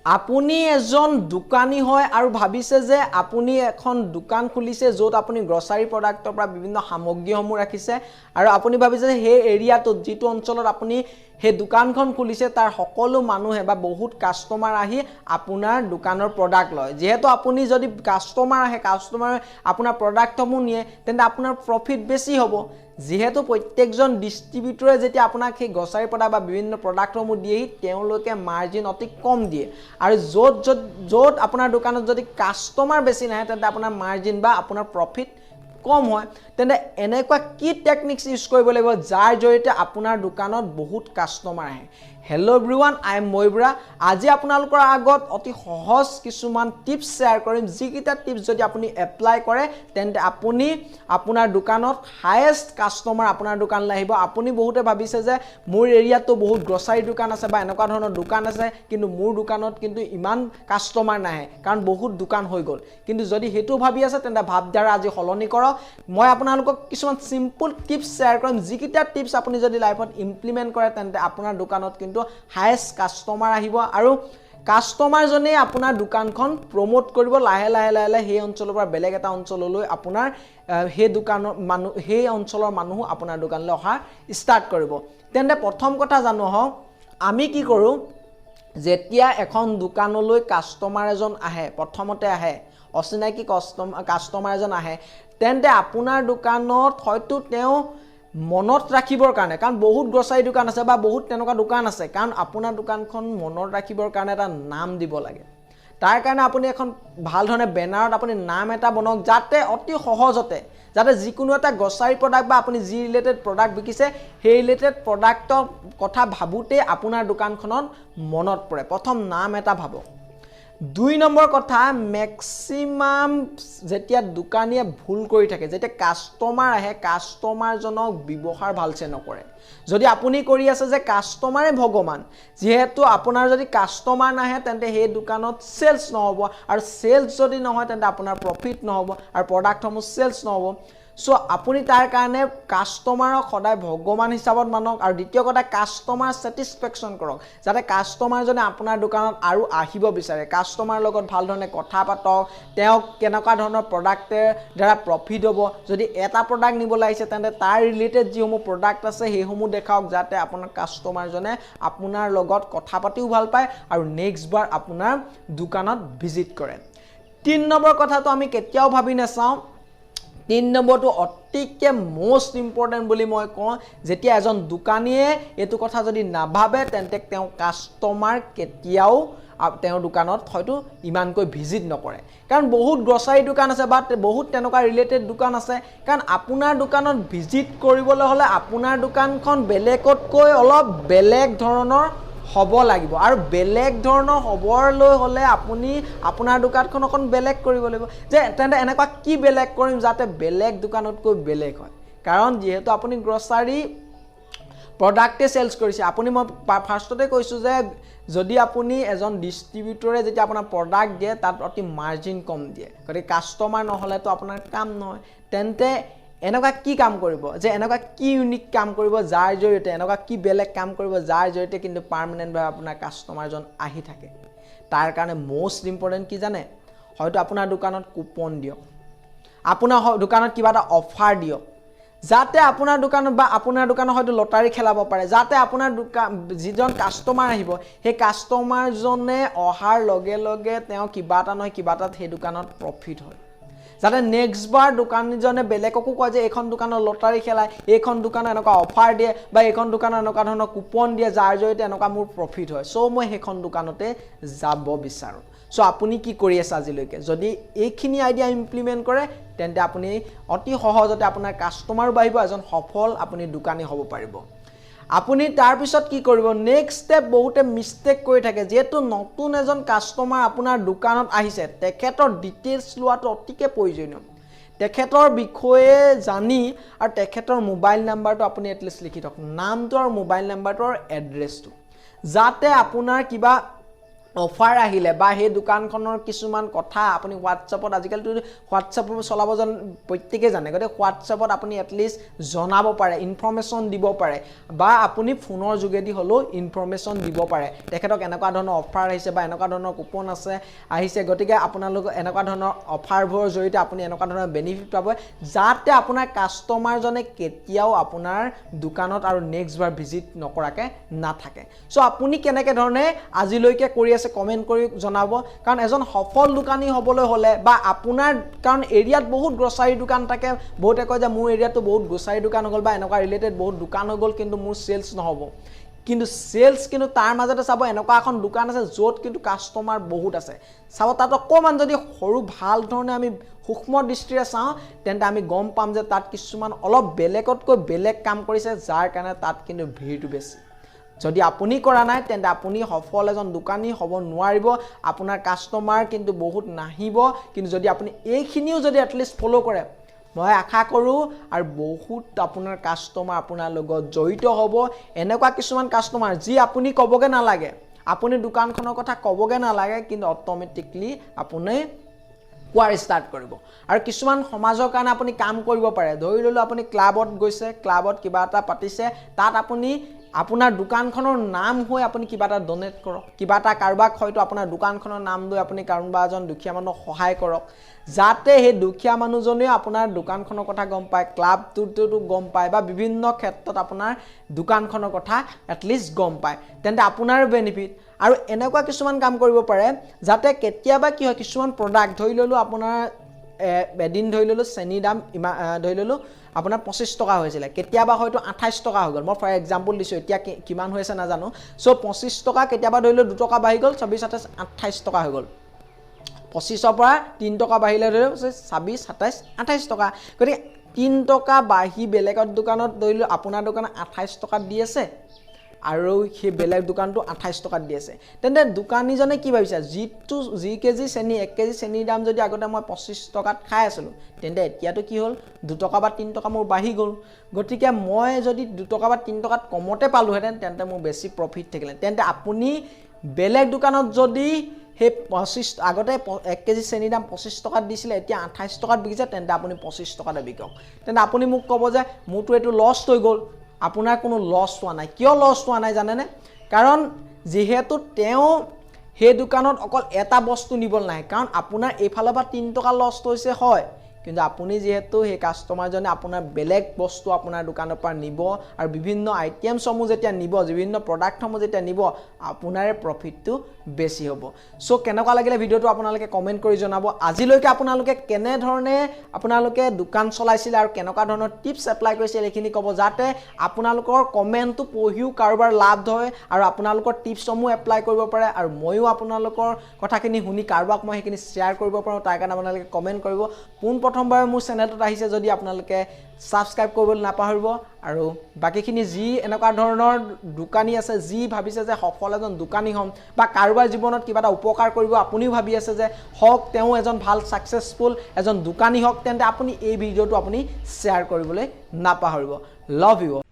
আপুনি এজন দোকানী হয় আৰু ভাবিছে যে আপুনি এখন দোকান খুলিছে য'ত আপুনি গ্ৰসাৰী প্ৰডাক্টৰ পৰা বিভিন্ন সামগ্ৰীসমূহ ৰাখিছে আৰু আপুনি ভাবিছে যে সেই এৰিয়াটোত যিটো অঞ্চলত আপুনি সেই দোকানখন খুলিছে তাৰ সকলো মানুহে বা বহুত কাস্টমাৰ আহি আপোনাৰ দোকানৰ প্ৰডাক্ট লয় যেহেতু আপুনি যদি কাস্টমাৰ আহে কাস্টমাৰ আপোনাৰ প্ৰডাক্টসমূহ নিয়ে তেন্তে আপোনাৰ প্ৰফিট বেছি হ'ব যেহেতু প্ৰত্যেকজন ডিস্ট্ৰিবিউটৰে যেতিয়া আপোনাক সেই গ্ৰসাৰী প্ৰডাক্ট বা বিভিন্ন প্ৰডাক্টসমূহ দিয়েহি তেওঁলোকে মাৰ্জিন অতি কম দিয়ে আৰু য'ত আপোনাৰ দোকানত যদি কাস্টমাৰ বেছি নাহে তেন্তে আপোনাৰ মাৰ্জিন বা আপোনাৰ প্ৰফিট কম হয় তেন্তে এনেকুৱা কি টেকনিক্স ইউজ কৰিব লাগিব যাৰ জৰিয়তে আপোনাৰ দোকানত বহুত কাস্টমাৰ আহে হেল্ল' এভৰিৱান আই এম মইব্ৰা আজি আপোনালোকৰ আগত অতি সহজ কিছুমান টিপছ শ্বেয়াৰ কৰিম যিকেইটা টিপছ যদি আপুনি এপ্লাই কৰে তেন্তে আপুনি আপোনাৰ দোকানত হাইয়েষ্ট কাস্টমাৰ আপোনাৰ দোকানলৈ আহিব আপুনি বহুতে ভাবিছে যে মোৰ এৰিয়াতো বহুত গ্ৰসাৰী দোকান আছে বা এনেকুৱা ধৰণৰ দোকান আছে কিন্তু মোৰ দোকানত কিন্তু ইমান কাস্টমাৰ নাহে কাৰণ বহুত দোকান হৈ গ'ল কিন্তু যদি হেতু ভাবি আছে তেন্তে ভাবধাৰা আজি সলনি কৰক মই আপোনালোকক কিছুমান সিম্পল টিপছ শ্বেয়াৰ কৰিম যিকেইটা টিপছ আপুনি যদি লাইফত ইমপ্লিমেন্ট কৰে তেন্তে আপোনাৰ দোকানত কিন্তু হাইয়েষ্ট কাস্টমাৰ আহিব আৰু কাস্টমাৰ জনে আপোনাৰ দোকানখন প্ৰমোট কৰিব লাহে লাহে সেই অঞ্চলৰ পৰা বেলেগ এটা অঞ্চললৈ আপোনাৰ সেই দোকানৰ মানুহ সেই অঞ্চলৰ মানুহ আপোনাৰ দোকানলৈ অহা ষ্টাৰ্ট কৰিব তেন্তে প্ৰথম কথা জানো হওক আমি কি কৰো যেতিয়া এখন দোকানলৈ কাস্টমাৰ এজন আহে প্ৰথমতে আহে অচিনাকি কাস্টমাৰ এজন আহে তেন্তে আপোনাৰ দোকানত হয়তো তেওঁ মনত ৰাখিবৰ কাৰণে কাৰণ বহুত গ্ৰসাৰী দোকান আছে বা বহুত তেনেকুৱা দোকান আছে কাৰণ আপোনাৰ দোকানখন মনত ৰাখিবৰ কাৰণে এটা নাম দিব লাগে তাৰ কাৰণে আপুনি এখন ভাল ধৰণে বেনাৰত আপুনি নাম এটা বনাওক যাতে অতি সহজতে যাতে যিকোনো এটা গ্ৰসাৰী প্ৰডাক্ট বা আপুনি যি ৰিলেটেড প্ৰডাক্ট বিকিছে সেই ৰিলেটেড প্ৰডাক্টৰ কথা ভাবোতে আপোনাৰ দোকানখনত মনত পৰে প্ৰথম নাম এটা ভাবক 2 নম্বৰ কথা ম্যাক্সিমাম যেতিয়া দোকানীয়ে ভুল কৰি থাকে যেতিয়া কাস্টমাৰ আহে কাস্টমাৰ জনক ব্যৱহাৰ ভালছে নকৰে যদি আপুনি কৰি আছে যে কাস্টমাৰে ভগৱান যেহেতু আপোনাৰ যদি কাস্টমাৰ নাহে তেন্তে সেই দোকানত সেলস নহব আৰু সেলস যদি নহয় তেন্তে আপোনাৰ প্ৰফিট নহব আৰু প্ৰডাক্টসমূহ সেলস নহব সো আপুনি তাৰ কাৰণে কাস্টমাৰক সদায় ভগৱান হিচাপত মানক আৰু দ্বিতীয় কথা কাস্টমাৰ স্যাটিসফ্যাকশন কৰক যাতে কাস্টমাৰ জনে আপোনাৰ দোকানত আৰু আহিব বিচাৰে কাস্টমাৰ লগত ভাল ধৰণে কথা পাতক তেওঁ কেনেকুৱা ধৰণৰ প্ৰডাক্টৰ দ্বাৰা প্ৰফিট হ'ব যদি এটা প্ৰডাক্ট নিবলৈ আহিছে তেন্তে তাৰ ৰিলেটেড যিসমূহ প্ৰডাক্ট আছে সেইসমূহ দেখাওক যাতে আপোনাৰ কাস্টমাৰ জনে আপোনাৰ লগত কথা পাতিও ভাল পায় আৰু নেক্সট বাৰ আপোনাৰ দোকানত ভিজিট কৰে 3 নম্বৰ কথাটো আমি কেতিয়াও ভাবি নাচাওঁ 3 নম্বৰটো অতিকে মোস্ট ইম্পৰ্টেন্ট বুলি মই কওঁ যেতিয়া এজন দোকানীয়ে এটো কথা যদি নাভাবে তেন্তে তেওঁ কাস্টমাৰ কেতিয়াও তেওঁৰ দোকানত হয়তো ইমানকৈ ভিজিট নকৰে কাৰণ বহুত গ্ৰসাৰী দোকান আছে বা বহুত তেনেকুৱা ৰিলেটেড দোকান আছে কাৰণ আপোনাৰ দোকানত ভিজিট কৰিবলৈ হলে আপোনাৰ দোকানখন বেলেগতকৈ অলপ বেলেগ ধৰণৰ হ'ব লাগিব আৰু বেলেগ ধৰণৰ হবলৈ হলে আপুনি আপোনাৰ দোকানখন অকন বেলেগ কৰিব লাগিব যে তেন্তে এনেকুৱা কি বেলেগ কৰিম যাতে বেলেগ দোকানতকৈ বেলেগ হয় কাৰণ যেহেতু আপুনি গ্ৰসাৰী প্ৰডাক্টে সেলস কৰিছে আপুনি মই ফাৰ্ষ্টতে কৈছো যে যদি আপুনি এজন ডিস্ট্ৰিবিউটৰে যেতিয়া আপোনাৰ প্ৰডাক্ট দিয়ে তাত অতি মাৰ্জিন কম দিয়ে গতি কাস্টমাৰ নহলে তো আপোনাৰ কাম নহয় তেন্তে এনেকুৱা কি কাম কৰিব যে এনেকুৱা কি ইউনিক কাম কৰিব যাৰ জৰিয়তে এনেকুৱা কি বেলেগ কাম কৰিব যাৰ জৰিয়তে কিন্তু পাৰ্মানেন্ট ভাৱে আপোনাৰ কাস্টমাৰজন আহি থাকে তাৰ কাৰণে মোস্ট ইম্পৰ্টেন্ট কি জানে হয়তো আপোনাৰ দোকানত কুপন দিয়ক আপোনাৰ দোকানত কিবা এটা অফাৰ দিয়ক যাতে আপোনাৰ দোকানত বা আপোনাৰ দোকানত হয়তো লটাৰী খেলাব পাৰে যাতে আপোনাৰ যিজন কাস্টমাৰ আহিব সেই কাস্টমাৰ জনে অহাৰ লগে লগে তেওঁ কিবা এটা নহয় কিবা এটা সেই দোকানত প্ৰফিট হয় যাতে নেক্সট বাৰ দোকানীজনে বেলেগকো কয় যে এইখন দোকানৰ লটাৰী খেলায় এইখন দোকানৰ এনেকুৱা অফাৰ দিয়ে বা এইখন দোকানৰ এনেকুৱা ধৰণৰ কুপন দিয়ে যাৰ জৰিয়তে এনেকুৱা মোৰ প্ৰফিট হয় সো মই সেইখন দোকানতে যাব বিচাৰো সো আপুনি কি কৰি আছে আজিলৈকে যদি এইখিনি আইডিয়া ইমপ্লিমেন্ট কৰে তেন্তে আপুনি অতি সহজতে আপোনাৰ কাস্টমাৰ বাঢ়িব এজন সফল আপুনি দোকানী হ'ব পাৰিব আপুনি তাৰ পিছত কি কৰিব নেক্সট স্টেপ বহুতে মিস্টেক কৰি থাকে যেহেতু নতুন এজন কাস্টমাৰ আপোনাৰ দোকানত আহিছে তেখেতৰ ডিটেইলছ লোৱাটো অতিকে প্ৰয়োজনীয় তেখেতৰ বিষয়ে জানি আৰু তেখেতৰ মোবাইল নাম্বাৰটো আপুনি এটলিষ্ট লিখি থওক নামটো আৰু মোবাইল নাম্বাৰটো আৰু এড্ৰেছটো যাতে আপোনাৰ কিবা অফাৰ আহিলে বা সেই দোকানখনৰ কিছুমান কথা আপুনি হোৱাটছআপত আজিকালিতো হোৱাটছআপ চলাব প্ৰত্যেকই জানে গতিকে হোৱাটছআপত আপুনি এটলিষ্ট জনাব পাৰে ইনফৰমেশ্যন দিব পাৰে বা আপুনি ফোনৰ যোগেদি হ'লেও ইনফৰমেশ্যন দিব পাৰে তেখেতক এনেকুৱা ধৰণৰ অফাৰ আহিছে বা এনেকুৱা ধৰণৰ কুপন আছে আহিছে গতিকে আপোনালোক এনেকুৱা ধৰণৰ অফাৰবোৰৰ জৰিয়তে আপুনি এনেকুৱা ধৰণৰ বেনিফিট পাব যাতে আপোনাৰ কাষ্টমাৰজনে কেতিয়াও আপোনাৰ দোকানত আৰু নেক্সট বাৰ ভিজিট নকৰাকে নাথাকে সো আপুনি কেনেকৈ ধৰণে আজিলৈকে কৰি আছে কমেন্ট কৰি জনাব কাৰণ এজন সফল দোকানী হ'বলৈ হলে বা আপোনাৰ কাৰণ এৰিয়াত বহুত গ্ৰসাৰী দোকান থাকে বহুতে কয় যে মোৰ এৰিয়াটো বহুত গ্ৰসাৰী দোকান হ'ল বা এনেকুৱা ৰিলেটেড বহুত দোকান হৈ গ'ল কিন্তু মোৰ সেলস নহব কিন্তু সেলস কিন্তু তাৰ মাজতে চাব এনেকুৱা এখন দোকান আছে য'ত কিন্তু কাস্টমাৰ বহুত আছে চাব তাত অকমান যদি সৰু ভাল ধৰণে আমি সূক্ষ্ম দৃষ্টিৰে চাওঁ তেন্তে আমি গম পাম যে তাত কিছুমান অলপ বেলেগতকৈ বেলেগ কাম কৰিছে যাৰ কাৰণে তাত কিন্তু ভিৰটো বেছি যদি আপুনি কৰা নাই তেন্তে আপুনি সফল এজন দোকানী হ'ব নোৱাৰিব আপোনাৰ কাস্টমাৰ কিন্তু বহুত নাহিব কিন্তু যদি আপুনি এইখিনিও যদি এটলিষ্ট ফলো কৰে মই আশা কৰো আৰু বহুত আপোনাৰ কাস্টমাৰ আপোনাৰ লগত জড়িত হ'ব এনেকুৱা কিছুমান কাস্টমাৰ যি আপুনি কবগে নালাগে আপুনি দোকানখনৰ কথা কবগে নালাগে কিন্তু অটোমেটিকলি আপুনি কোৱাৰ ষ্টাৰ্ট কৰিব আৰু কিছুমান সমাজৰ কাৰণে আপুনি কাম কৰিব পাৰে ধৰি ললো আপুনি ক্লাবত গৈছে ক্লাবত কিবা এটা পাতিছে তাত আপুনি আপোনাৰ দোকানখনৰ নাম হৈ আপুনি কিবা এটা ডোনেট কৰক কিবা এটা কাৰবাক হয়তো আপোনাৰ দোকানখনৰ নাম লৈ আপুনি কাৰোবা এজন দুখীয়া মানুহক সহায় কৰক যাতে সেই দুখীয়া মানুহজনে আপোনাৰ দোকানখনৰ কথা গম পায় ক্লাবটোতো গম পায় বা বিভিন্ন ক্ষেত্ৰত আপোনাৰ দোকানখনৰ কথা এটলিষ্ট গম পায় তেন্তে আপোনাৰ বেনিফিট আৰু এনেকুৱা কিছুমান কাম কৰিব পাৰে যাতে কেতিয়াবা কি হয় কিছুমান প্ৰডাক্ট ধৰি ললো আপোনাৰ এদিন ধৰি ললো চেনি দাম ধৰি ললো আপোনাৰ 25 টকা হৈছিল কেতিয়াবা হয়তো 28 টকা হৈ গল মই ফৰ এক্সাম্পল দিছো এতিয়া কিমান হৈছে নাজানো সো 25 টকা কেতিয়াবা ধৰি ললো 2 টকা বাঢ়ি গল 26 28 28 টকা হৈ গল 25 ৰ পৰা 3 টকা বাঢ়িলে ধৰি 26 27 28 টকা গতিকে 3 টকা বাঢ়ি বেলেগৰ দোকানত ধৰি ললো আপোনাৰ দোকানত 28 টকা দি আছে আৰু সেই বেলেগ দোকানটো 28 টকা দি আছে তেন্তে দোকানীজনে কি ভাবিছে জি কেজি চেনি 1 কেজি চেনিৰ দাম যদি আগতে মই 25 টকাত খাই আছিলো তেন্তে এতিয়াটো কি হ'ল 2 টকা বা 3 টকা মোৰ বাঢ়ি গল গতিকে মই যদি 2 টকা বা 3 টকাত কমতে পালো হেতেন তেন্তে মোৰ বেছি প্ৰফিট থাকিলে তেন্তে আপুনি বেলেগ দোকানত যদি হে 25 আগতে 1 কেজি চেনি দাম 25 টকাত দিছিল এতিয়া 28 টকাত বিকিছে তেন্তে আপুনি 25 টকাত বিকক তেন্তে আপুনি মোক ক'ব যে মোৰটো এটো লস হৈ গল আপোনাৰ কোনো লস হোৱা নাই কিয় লস হোৱা নাই জানেনে কাৰণ যেহেতু তেও হে দোকানত অকল এটা বস্তু নিবল নাই কাৰণ আপোনাৰ এইফালৰ পৰা 3 টকা লস হৈছে হয় কিন্তু আপুনি যেহেতু হে কাস্টমাৰজনে আপোনাৰ বেলেগ বস্তু আপোনাৰ দোকানৰ পৰা নিব আৰু বিভিন্ন আইটেম সমূহ যেতিয়া নিব বিভিন্ন প্ৰডাক্ট সমূহ যেতিয়া নিব আপোনাৰ প্ৰফিটটো বেছি হ'ব সো কেনেকুৱা লাগিলে ভিডিওটো আপোনালোকে কমেন্ট কৰি জনাব আজিলৈকে আপোনালোকে কেনে ধৰণে আপোনালোকে দোকান চলাইছিল আৰু কেনেকুৱা ধৰণৰ টিপছ এপ্লাই কৰিছিল এখিনি ক'ব যাতে আপোনালোকৰ কমেন্টটো পঢ়িও কাৰোবাৰ লাভ হয় আৰু আপোনালোকৰ টিপছ সমূহ এপ্লাই কৰিব পাৰে আৰু মইও আপোনালোকৰ কথাখিনি শুনি কাৰোবাক মই হেখিনি শেয়াৰ কৰিব পাৰো তাৰ কাৰণে আপোনালোকে কমেন্ট কৰিব পোন প্ৰথমবাৰ মোৰ চেনেলটোত আহিছে যদি আপোনালোকে সাবস্ক্ৰাইব কৰিবলৈ নাপাহৰিব আৰু বাকিখিনি যি এনেকুৱা ধৰণৰ দোকানী আছে যি ভাবিছে যে সফল এজন দোকানী হম বা কাৰোবাৰ জীৱনত কিবা এটা উপকাৰ কৰিব আপুনিও ভাবি আছে যে হক তেও এজন ভাল সাকসেসফুল এজন দোকানী হক তেন্তে আপুনি এই ভিডিওটো আপুনি শেয়াৰ কৰিবলৈ নাপাহৰিব লাভ ইউ